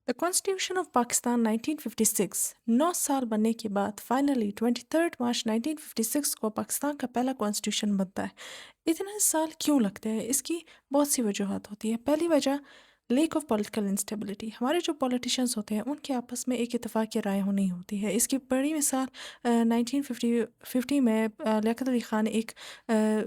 The Constitution of Pakistan 1956 9 साल बनने के बाद फाइनली 23 मार्च 1956 को पाकिस्तान का पहला कॉन्स्टिट्यूशन बनता है। इतने साल क्यों लगते हैं? इसकी बहुत सी वजूहत होती है। पहली वजह लेक ऑफ पॉलिटिकल इंस्टेबिलिटी। हमारे जो पॉलिटिशियंस होते हैं उनके आपस में एक इत्तेफाक राय नहीं होती है। इसकी बड़ी मिसाल 1950 में लियाकत अली ख़ान एक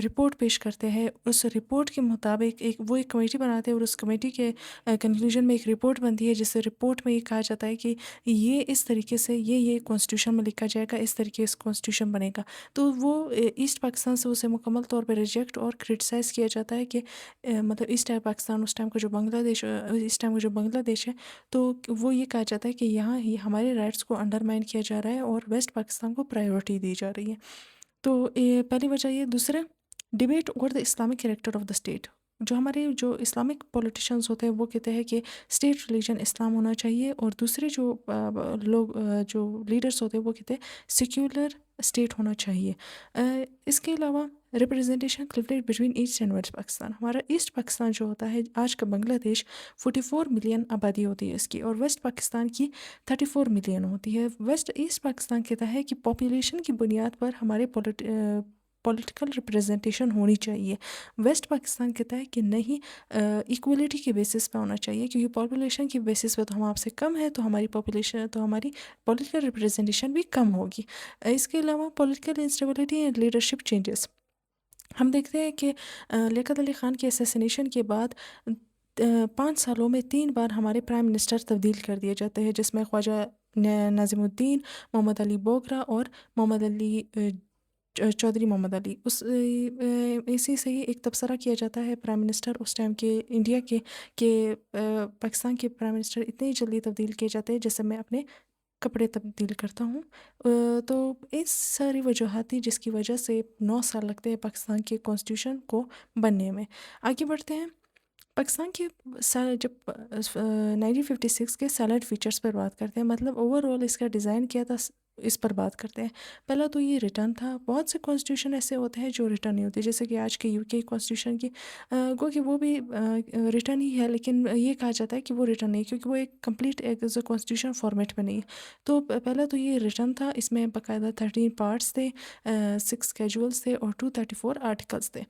रिपोर्ट पेश करते हैं। उस रिपोर्ट के मुताबिक एक कमेटी बनाते हैं और उस कमेटी के कंक्लूजन में एक रिपोर्ट बनती है, जिस रिपोर्ट में ये कहा जाता है कि ये इस तरीके से ये कॉन्स्टिट्यूशन में लिखा जाएगा, इस तरीके से कॉन्स्टिट्यूशन बनेगा। तो वो ईस्ट पाकिस्तान से उसे मुकम्मल तौर पे रिजेक्ट और क्रिटिसाइज़ किया जाता है कि मतलब ईस्ट पाकिस्तान उस टाइम का जो बांग्लादेश इस टाइम का जो बांग्लादेश है, तो वो ये कहा जाता है कि यहाँ ये हमारे राइट्स को अंडरमाइन किया जा रहा है और वेस्ट पाकिस्तान को प्रायोरिटी दी जा रही है। तो पहली वजह ये। दूसरा, debate over the Islamic character of the state. जो हमारे जो इस्लामिक पॉलिटिशियंस होते हैं वो कहते हैं कि स्टेट रिलीजन इस्लाम होना चाहिए, और दूसरे जो जो लीडर्स होते हैं वो कहते हैं सेक्युलर स्टेट होना चाहिए। इसके अलावा रिप्रेजेंटेशन क्लिवरेट between East and West Pakistan. हमारा ईस्ट पाकिस्तान जो होता है, आज का बांग्लादेश 44 मिलियन आबादी होती है इसकी, और वेस्ट पाकिस्तान की 34 मिलियन होती है। वेस्ट ईस्ट पाकिस्तान कहता है कि पॉपुलेशन की बुनियाद पर हमारे पॉलिटिकल रिप्रेजेंटेशन होनी चाहिए। वेस्ट पाकिस्तान कहता है कि नहीं, इक्वलिटी के बेसिस पे होना चाहिए, क्योंकि पॉपुलेशन की बेसिस पे तो हम आपसे कम है, तो हमारी पॉलिटिकल रिप्रेजेंटेशन भी कम होगी। इसके अलावा political instability and leadership changes. हम देखते हैं कि लियाकत अली ख़ान के असैसिनेशन के बाद 5 सालों में 3 बार हमारे प्राइम मिनिस्टर तब्दील कर दिए जाते हैं, जिसमें ख्वाजा नाज़िमुद्दीन, मोहम्मद अली बोगरा और मोहम्मद अली चौधरी मोहम्मद अली। इसी से ही एक तबसरा किया जाता है प्राइम मिनिस्टर उस टाइम के इंडिया के पाकिस्तान के प्राइम मिनिस्टर इतनी जल्दी तब्दील किए जाते हैं जैसे मैं अपने कपड़े तब्दील करता हूँ। तो इस सारी वजूहात थी जिसकी वजह से 9 साल लगते हैं पाकिस्तान के कॉन्स्टिट्यूशन को बनने में। आगे बढ़ते हैं। पाकिस्तान के जब 1956 के सैलेड फीचर्स पर बात करते हैं, मतलब ओवरऑल इसका डिज़ाइन किया था, इस पर बात करते हैं। पहला तो ये रिटर्न था। बहुत से कॉन्स्टिट्यूशन ऐसे होते हैं जो रिटर्न नहीं होते, जैसे कि आज के यूके कॉन्स्टिट्यूशन की गो कि वो भी रिटर्न ही है, लेकिन ये कहा जाता है कि वो रिटर्न नहीं, क्योंकि वो एक कंप्लीट एक कॉन्स्टिट्यूशन फॉर्मेट में नहीं है। तो पहला तो ये रिटर्न था। इसमें बाकायदा 13 पार्ट्स थे, 6 स्केजुअल्स थे और 234 आर्टिकल्स थे।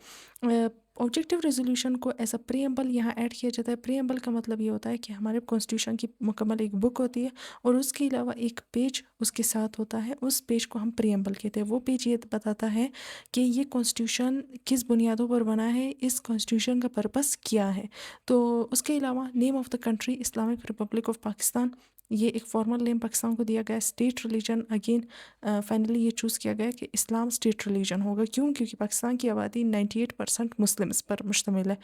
ऑब्जेक्टिव रेजोल्यूशन को एज अ प्रीएम्बल यहाँ ऐड किया जाता है। प्रीएम्बल का मतलब ये होता है कि हमारे कॉन्स्टिट्यूशन की मुकम्मल एक बुक होती है और उसके अलावा एक पेज उसके साथ होता है। उस पेज को हम प्रीएम्बल कहते हैं। वो पेज ये बताता है कि ये कॉन्स्टिट्यूशन किस बुनियादों पर बना है, इस कॉन्स्टिट्यूशन का पर्पस क्या है। तो उसके अलावा name of the country Islamic Republic of Pakistan, ये एक फॉर्मल नेम पाकिस्तान को दिया गया है। स्टेट रिलीजन अगेन फाइनली ये चूज़ किया गया कि इस्लाम स्टेट रिलीजन होगा। क्यों? क्योंकि पाकिस्तान की आबादी 98% मुस्लिम्स पर मुश्तमिल है।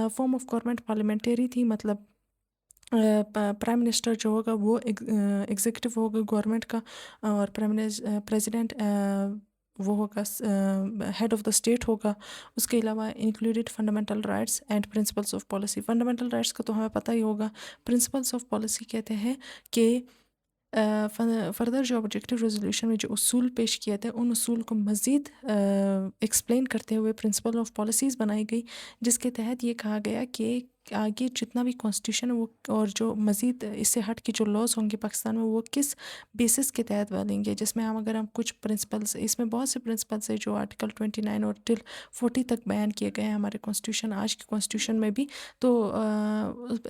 फॉर्म ऑफ गवर्नमेंट पार्लियामेंट्री थी, मतलब प्राइम मिनिस्टर जो होगा वो एग्जीक्यूटिव होगा गवर्नमेंट का, और प्रेसिडेंट वो होगा हेड ऑफ़ द स्टेट होगा। उसके अलावा included fundamental rights and principles of policy. Fundamental rights का तो हमें पता ही होगा। प्रिंसिपल्स ऑफ पॉलिसी कहते हैं कि फर्दर जो ऑब्जेक्टिव रेजोल्यूशन में जो उसूल पेश किए थे, उन उसूल को मज़ीद एक्सप्लेन करते हुए प्रिंसिपल ऑफ पॉलिसीज़ बनाई गई, जिसके तहत ये कहा गया कि आगे जितना भी कॉन्स्टिट्यूशन है वो, और जो मज़ीद इससे हट के जो लॉज होंगे पाकिस्तान में, वो किस बेसिस के तहत बनेंगे। जिसमें हम कुछ प्रिंसिपल्स, इसमें बहुत से प्रिंसिपल्स है जो आर्टिकल 29 और टिल 40 तक बयान किए गए हैं हमारे कॉन्स्टिट्यूशन, आज के कॉन्स्टिट्यूशन में भी। तो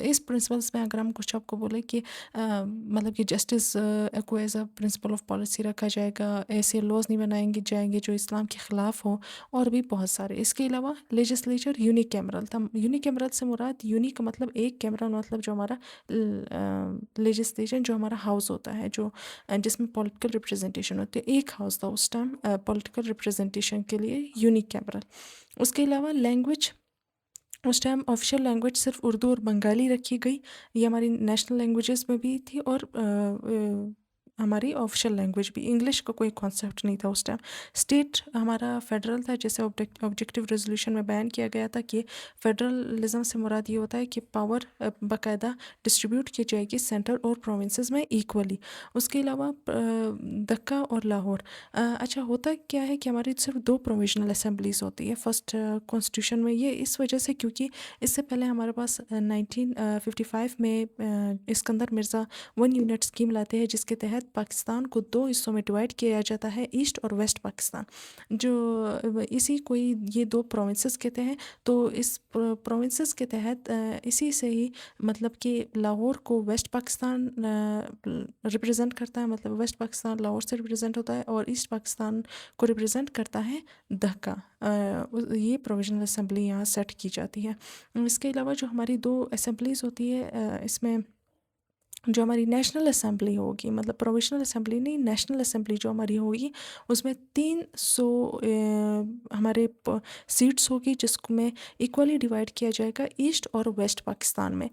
इस प्रिंसिपल्स में अगर हम कुछ आपको बोले कि मतलब कि जस्टिस को as a principle of policy रखा जाएगा, ऐसे लॉज नहीं बनाएंगे जाएंगे जो इस्लाम के ख़िलाफ़ हो, और भी बहुत सारे। इसके अलावा लेजिस्लेचर यूनिकैमरल था। यूनिकैमरल से मुराद, यूनिक का मतलब एक, कैमरल मतलब जो हमारा लेजिस्लेशन, जो हमारा हाउस होता है, जो जिसमें पॉलिटिकल रिप्रेजेंटेशन होती है, एक हाउस था उस टाइम पॉलिटिकल रिप्रेजेंटेशन के लिए, यूनिकैमरल। उसके अलावा लैंग्वेज, उस टाइम ऑफिशियल लैंग्वेज सिर्फ उर्दू और बंगाली रखी गई। ये हमारी नेशनल लैंग्वेजेस में भी थी, और हमारी ऑफिशियल लैंग्वेज भी, इंग्लिश का कोई कॉन्सेप्ट नहीं था उस टाइम। स्टेट हमारा फेडरल था, जैसे ऑब्जेक्टिव रेजोल्यूशन में बयान किया गया था कि फेडरलिज्म से मुराद ये होता है कि पावर बाकायदा डिस्ट्रीब्यूट की जाएगी सेंटर और प्रोविंसेस में इक्वली। उसके अलावा दक्का और लाहौर। अच्छा, होता क्या है कि हमारी सिर्फ दो प्रोविजनल असेंबलीज होती है फर्स्ट कॉन्स्टिट्यूशन में। ये इस वजह से क्योंकि इससे पहले हमारे पास 1955 में Iskander Mirza one unit scheme लाते हैं, जिसके तहत पाकिस्तान को दो हिस्सों में डिवाइड किया जाता है, ईस्ट और वेस्ट पाकिस्तान। जो इसी को ही ये दो प्रोविंसेस कहते हैं। तो इस प्रोविंसेस के तहत इसी से ही मतलब कि लाहौर को वेस्ट पाकिस्तान रिप्रेजेंट करता है, मतलब वेस्ट पाकिस्तान लाहौर से रिप्रेजेंट होता है, और ईस्ट पाकिस्तान को रिप्रेजेंट करता है दक्का। ये प्रोविजनल असेंबली यहाँ सेट की जाती है। इसके अलावा जो हमारी दो असेंबलीज होती है, इसमें जो हमारी नेशनल असेंबली होगी, मतलब प्रोविजनल असेंबली नहीं, नेशनल असेंबली जो हमारी होगी, उसमें 300 हमारे सीट्स होगी, जिसको में इक्वली डिवाइड किया जाएगा ईस्ट और वेस्ट पाकिस्तान में।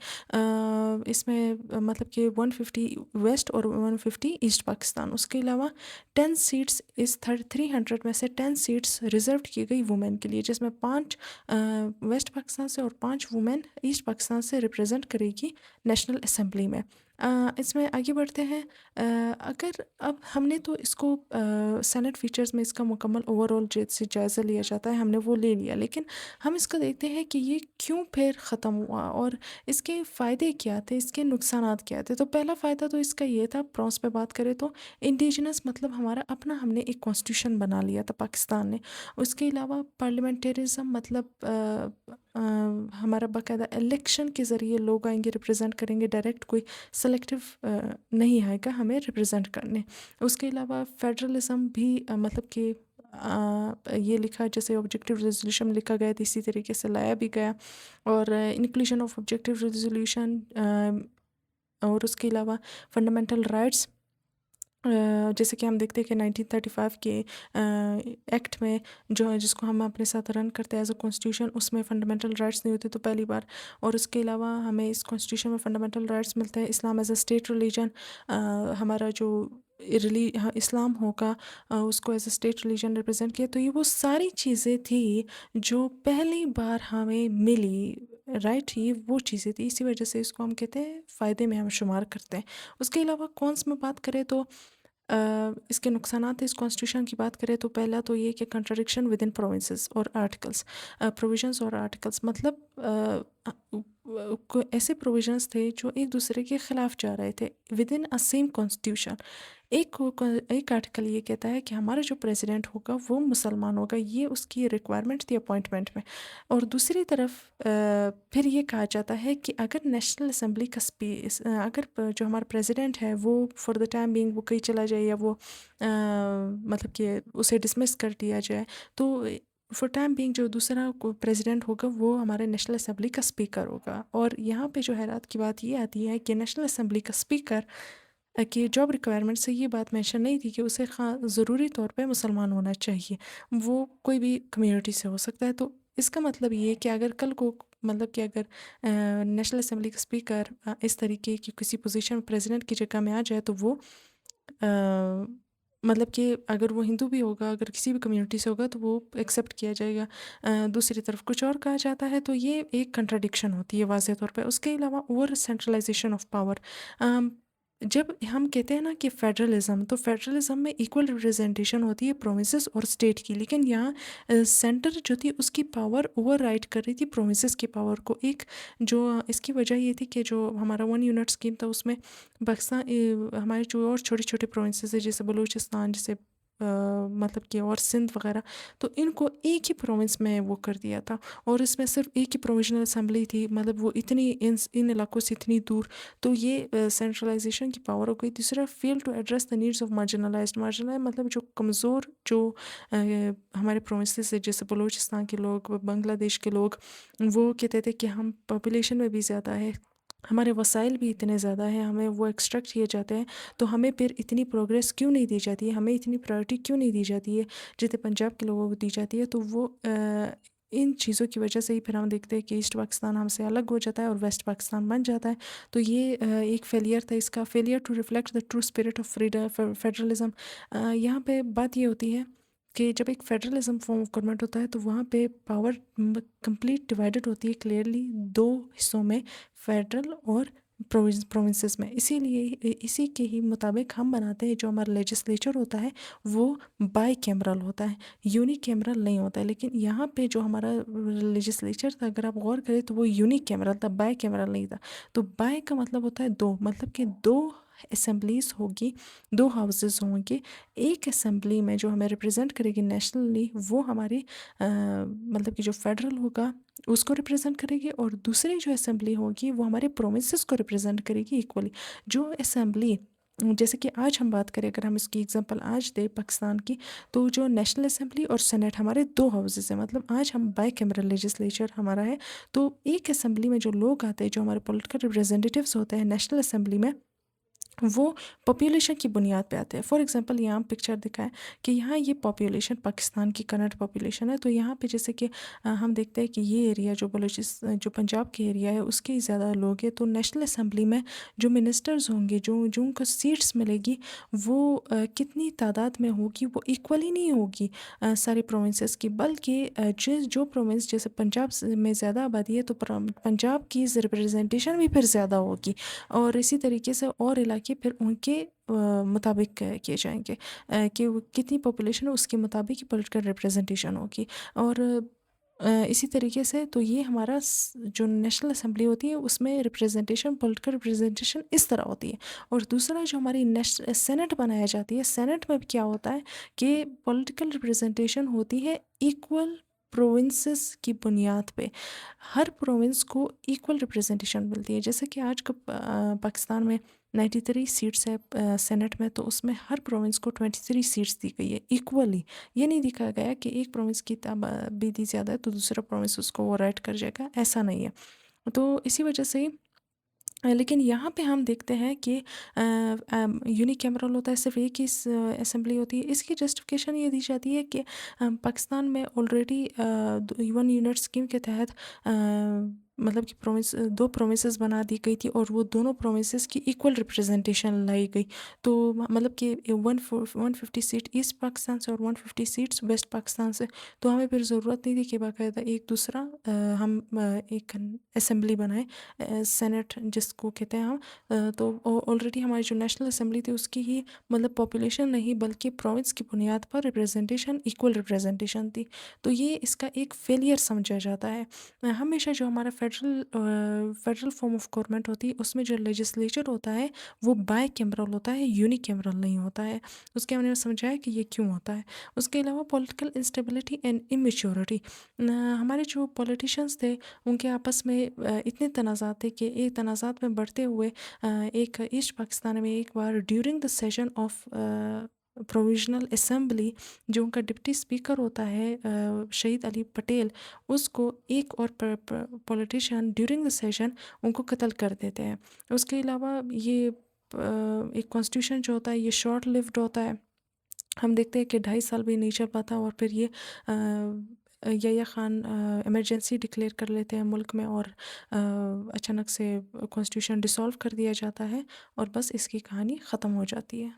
इसमें मतलब कि 150 वेस्ट और 150 ईस्ट पाकिस्तान। उसके अलावा 10 सीट्स इस 300 में से 10 सीट्स रिजर्व की गई वुमेन के लिए, जिसमें 5 वेस्ट पाकिस्तान से और 5 वुमेन ईस्ट पाकिस्तान से रिप्रेजेंट करेगी नेशनल असेंबली में। इसमें आगे बढ़ते हैं। अगर अब हमने तो इसको सेनेट फीचर्स में इसका मुकम्मल ओवरऑल से जायज़ा लिया जाता है, हमने वो ले लिया, लेकिन हम इसका देखते हैं कि ये क्यों फिर ख़त्म हुआ और इसके फ़ायदे क्या थे, इसके नुकसानात क्या थे। तो पहला फ़ायदा तो इसका ये था, प्रॉस पे बात करें तो इंडिजिनस, मतलब हमारा अपना हमने एक कॉन्स्टिट्यूशन बना लिया था पाकिस्तान ने। उसके अलावा पार्लियामेंटेरिज्म, मतलब हमारा बाकायदा इलेक्शन के ज़रिए लोग आएंगे, रिप्रेजेंट करेंगे, डायरेक्ट कोई सेलेक्टिव नहीं आएगा हमें रिप्रेजेंट करने। उसके अलावा फेडरलिज्म भी मतलब कि ये लिखा, जैसे ऑब्जेक्टिव रेजोल्यूशन में लिखा गया था, इसी तरीके से लाया भी गया। और इंक्लूजन ऑफ ऑब्जेक्टिव रेजोल्यूशन, और उसके अलावा फंडामेंटल राइट्स, जैसे कि हम देखते हैं कि 1935 के एक्ट में जो है, जिसको हम अपने साथ रन करते हैं एज अ कॉन्स्टिट्यूशन, उसमें फ़ंडामेंटल राइट्स नहीं होते तो पहली बार। और उसके अलावा हमें इस कॉन्स्टिट्यूशन में फ़ंडामेंटल राइट्स मिलते हैं। Islam as a state religion, हमारा जो इस्लाम होगा उसको as a state religion represent किया। तो ये वो सारी चीज़ें थी जो पहली बार हमें मिली, राइट, ये वो चीज़ें थी, इसी वजह से इसको हम कहते हैं फ़ायदे में हम शुमार करते हैं। उसके अलावा कॉन्स में बात करें तो इसके नुकसानात इस कॉन्स्टिट्यूशन की बात करें तो पहला तो ये कि कंट्राडिक्शन विद इन प्रोविंसेस और आर्टिकल्स, प्रोविजंस और आर्टिकल्स, मतलब ऐसे प्रोविजंस थे जो एक दूसरे के ख़िलाफ़ जा रहे थे with in a same constitution. एक आर्टिकल ये कहता है कि हमारा जो प्रेसिडेंट होगा वो मुसलमान होगा, ये उसकी रिक्वायरमेंट थी अपॉइंटमेंट में। और दूसरी तरफ फिर ये कहा जाता है कि अगर नेशनल असेंबली का अगर जो हमारा प्रेसिडेंट है वो फॉर द टाइम बीइंग वो कहीं चला जाए, या वो मतलब कि उसे डिसमिस कर दिया जाए, तो फॉर टाइम बीइंग जो दूसरा प्रेसिडेंट होगा वो हमारे नेशनल असेंबली का स्पीकर होगा। और यहाँ पे जो हैरात की बात ये आती है कि नेशनल असेंबली का स्पीकर कि जॉब रिक्वायरमेंट से ये बात मेंशन नहीं थी कि उसे ज़रूरी तौर पे मुसलमान होना चाहिए, वो कोई भी कम्युनिटी से हो सकता है। तो इसका मतलब ये है कि अगर कल को, मतलब कि अगर नेशनल असेंबली का स्पीकर इस तरीके की किसी पोजीशन में प्रेसिडेंट की जगह में आ जाए, तो वो मतलब कि अगर वो हिंदू भी होगा, अगर किसी भी कम्युनिटी से होगा, तो वो एक्सेप्ट किया जाएगा। दूसरी तरफ कुछ और कहा जाता है, तो ये एक कंट्राडिक्शन होती है वाज़ेह तौर पे। उसके अलावा ओवर सेंट्रलाइजेशन ऑफ पावर, जब हम कहते हैं ना कि फेडरलिज्म, तो फेडरलिज्म में इक्वल रिप्रेजेंटेशन होती है प्रोविंसेस और स्टेट की, लेकिन यहाँ सेंटर जो थी उसकी पावर ओवर राइड कर रही थी प्रोविंसेस की पावर को। एक जो इसकी वजह ये थी कि जो हमारा वन यूनिट स्कीम था उसमें पाकिस्तान हमारे जो और छोटे छोटे प्रोविंसेस है, जैसे बलूचिस्तान, जैसे मतलब कि और सिंध वगैरह, तो इनको एक ही प्रोविंस में वो कर दिया था। और इसमें सिर्फ एक ही प्रोविजनल असेंबली थी, मतलब वो इतनी इन इलाकों से इतनी दूर। तो ये सेंट्रलाइजेशन की पावर हो गई। दूसरा, fail to address the needs of marginalised, मतलब जो कमज़ोर जो हमारे प्रोविंसेस है, जैसे बलूचिस्तान के लोग, बांग्लादेश के लोग, वो कहते थे कि हम पॉपुलेशन में भी ज़्यादा है, हमारे वसाइल भी इतने ज़्यादा हैं, हमें वो एक्सट्रैक्ट किए जाते हैं, तो हमें फिर इतनी प्रोग्रेस क्यों नहीं दी जाती है, हमें इतनी प्रायोरिटी क्यों नहीं दी जाती है जितने पंजाब के लोगों को दी जाती है। तो वो ان چیزوں کی وجہ سے ہی پھر ہم دیکھتے ہیں کہ ایسٹ پاکستان ہم سے الگ ہو جاتا ہے اور ویسٹ پاکستان بن جاتا ہے. تو یہ ایک فیلئر تھا اس کا، failure to reflect the true spirit of federalism. یہاں پہ بات یہ ہوتی ہے کہ جب ایک فیڈرلزم فارم آف گورنمنٹ ہوتا ہے تو وہاں پہ پاور کمپلیٹ ڈیوائڈڈ ہوتی ہے کلیئرلی دو حصوں میں، فیڈرل اور پروونسز میں. اسی لیے اسی کے ہی مطابق ہم بناتے ہیں. جو ہمارا لیجسلیچر ہوتا ہے وہ بائی کیمرل ہوتا ہے، یونی کیمرل نہیں ہوتا ہے. لیکن یہاں پہ جو ہمارا لیجسلیچر تھا اگر آپ غور کریں تو وہ یونی کیمرل تھا، بائی کیمرل نہیں تھا. تو بائی کا مطلب ہوتا ہے دو، مطلب کہ دو اسمبلیز ہوگی، دو ہاؤسز ہوں گے. ایک اسمبلی میں جو ہمیں ریپرزینٹ کرے گی نیشنلی وہ ہماری مطلب کہ جو فیڈرل ہوگا اس کو ریپرزینٹ کرے گی، اور دوسری جو اسمبلی ہوگی وہ ہمارے پروونسز کو ریپرزینٹ کرے گی ایکولی. جو اسمبلی جیسے کہ آج ہم بات کریں، اگر ہم اس کی اگزامپل آج دیں پاکستان کی، تو جو نیشنل اسمبلی اور سینٹ ہمارے دو ہاؤسز ہیں. مطلب آج ہم بائی کیمرل لیجسلیچر ہمارا ہے. تو ایک اسمبلی میں جو لوگ آتے ہیں، جو ہمارے پولیٹیکل ریپرزینٹیوز ہوتے ہیں نیشنل اسمبلی میں، وہ پاپولیشن کی بنیاد پہ آتے ہیں. فار ایگزامپل یہاں پکچر دکھائیں کہ یہاں یہ پاپولیشن پاکستان کی کرنٹ پاپولیشن ہے. تو یہاں پہ جیسے کہ ہم دیکھتے ہیں کہ یہ ایریا جو پنجاب کے ایریا ہے اس کے زیادہ لوگ ہیں. تو نیشنل اسمبلی میں جو منسٹرز ہوں گے، جو ان کو سیٹس ملے گی، وہ کتنی تعداد میں ہوگی، وہ ایکولی نہیں ہوگی سارے پروونسز کی، بلکہ جو پروونس جیسے پنجاب میں زیادہ آبادی ہے تو پنجاب کی ریپرزنٹیشن بھی پھر زیادہ ہوگی. اور اسی طریقے سے اور علاقے پھر ان کے مطابق کیے جائیں گے کہ وہ کتنی پاپولیشن ہے اس کے مطابق ہی پولیٹیکل ریپرزنٹیشن ہوگی. اور اسی طریقے سے تو یہ ہمارا جو نیشنل اسمبلی ہوتی ہے اس میں ریپرزنٹیشن، پولیٹیکل ریپرزنٹیشن اس طرح ہوتی ہے. اور دوسرا جو ہماری سینٹ بنایا جاتی ہے، سینٹ میں کیا ہوتا ہے کہ پولیٹیکل ریپرزنٹیشن ہوتی ہے ایکول پروونسز کی بنیاد پہ. ہر پروونس کو ایکول ریپرزنٹیشن ملتی ہے. جیسے کہ آج کا پاکستان میں 93 سیٹس ہے سینٹ میں، تو اس میں ہر پروونس کو 23 سیٹس دی گئی ہے ایکولی. یہ نہیں دیکھا گیا کہ ایک پروونس کی تعداد زیادہ ہے تو دوسرا پروونس اس کو وہ رائٹ کر جائے گا، ایسا نہیں ہے. تو اسی وجہ سے لیکن یہاں پہ ہم دیکھتے ہیں کہ یونی کیمرل ہوتا ہے، صرف ایک ہی اسمبلی ہوتی ہے. اس کی جسٹیفیکیشن یہ دی جاتی ہے کہ پاکستان میں آلریڈی 1 یونٹ اسکیم کے تحت مطلب کہ دو پروونسز بنا دی گئی تھی، اور وہ دونوں پروونسز کی ایکول ریپرزنٹیشن لائی گئی. تو مطلب کہ 150 سیٹ ایسٹ پاکستان سے اور 150 سیٹس ویسٹ پاکستان سے. تو ہمیں پھر ضرورت نہیں تھی کہ باقاعدہ ایک دوسرا ہم ایک اسمبلی بنائیں، سینٹ جس کو کہتے ہیں ہم. تو آلریڈی ہماری جو نیشنل اسمبلی تھی اس کی ہی مطلب پاپولیشن نہیں بلکہ پروونس کی بنیاد پر ریپرزنٹیشن، ایکول ریپرزنٹیشن تھی. تو یہ اس کا ایک فیلئر سمجھا جاتا ہے. ہمیشہ جو ہمارا فیڈرل فارم آف گورنمنٹ ہوتی ہے اس میں جو لیجسلیچر ہوتا ہے وہ بائی کیمرل ہوتا ہے، یونی کیمرل نہیں ہوتا ہے. اس کے ہم نے سمجھایا کہ یہ کیوں ہوتا ہے. اس کے علاوہ پولیٹیکل انسٹیبلٹی اینڈ امیچورٹی. ہمارے جو پولیٹیشینس تھے ان کے آپس میں اتنے تنازعات تھے کہ ایک تنازعات میں بڑھتے ہوئے ایک ایسٹ پاکستان میں ایک بار during the session of provisional assembly, جو ان کا ڈپٹی اسپیکر ہوتا ہے شہید علی پٹیل، اس کو ایک اور پولیٹیشین ڈیورنگ دا سیشن ان کو قتل کر دیتے ہیں. اس کے علاوہ یہ ایک کانسٹیٹیوشن جو ہوتا ہے یہ شارٹ لیوڈ ہوتا ہے. ہم دیکھتے ہیں کہ 2.5 سال بھی نہیں چل پاتا اور پھر یہ یحییٰ خان ایمرجنسی ڈکلیئر کر لیتے ہیں ملک میں، اور اچانک سے کانسٹیٹیوشن ڈسالو کر دیا جاتا ہے، اور بس اس کی کہانی ختم ہو جاتی ہے.